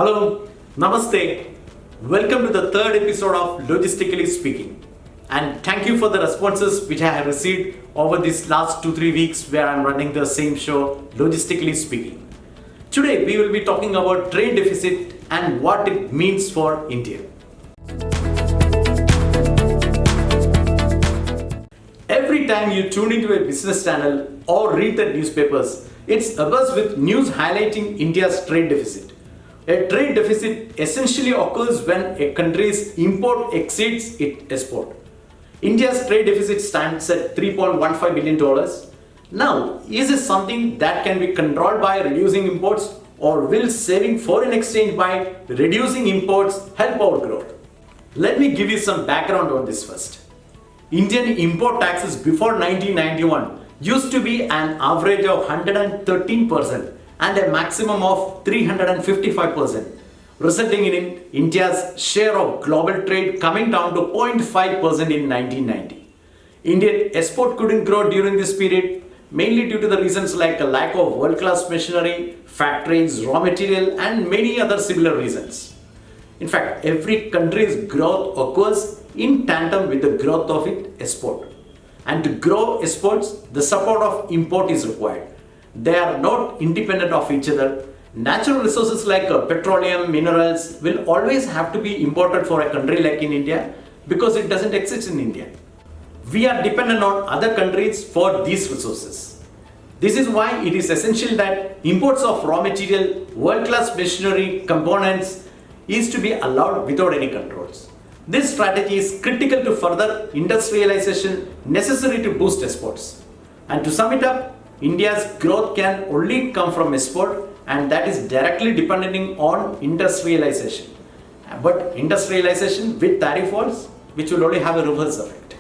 Hello, Namaste. Welcome to the third episode of Logistically Speaking. And thank you for the responses which I have received over these last 2-3 weeks where I'm running the same show, Logistically Speaking. Today we will be talking about trade deficit and what it means for India. Every time you tune into a business channel or read the newspapers, it's abuzz with news highlighting India's trade deficit. A trade deficit essentially occurs when a country's import exceeds its export. India's trade deficit stands at $3.15 billion. Now, is this something that can be controlled by reducing imports, or will saving foreign exchange by reducing imports help our growth? Let me give you some background on this first. Indian import taxes before 1991 used to be an average of 113% and a maximum of 355%, resulting in India's share of global trade coming down to 0.5% in 1990. Indian export couldn't grow during this period, mainly due to the reasons like a lack of world-class machinery, factories, raw material, and many other similar reasons. In fact, every country's growth occurs in tandem with the growth of its export. And to grow exports, the support of import is required. They are not independent of each other. Natural resources like petroleum, minerals will always have to be imported for a country like in India because it doesn't exist in India. We are dependent on other countries for these resources. This is why it is essential that imports of raw material, world-class machinery, components is to be allowed without any controls. This strategy is critical to further industrialization necessary to boost exports. And to sum it up, India's growth can only come from export, and that is directly depending on industrialization. But industrialization with tariff wars, which will only have a reverse effect.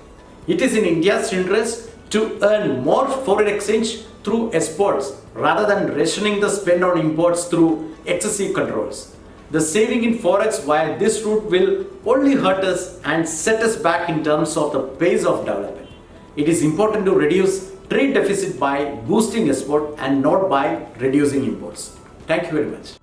It is in India's interest to earn more foreign exchange through exports rather than rationing the spend on imports through excessive controls. The saving in forex via this route will only hurt us and set us back in terms of the pace of development. It is important to reduce trade deficit by boosting export and not by reducing imports. Thank you very much.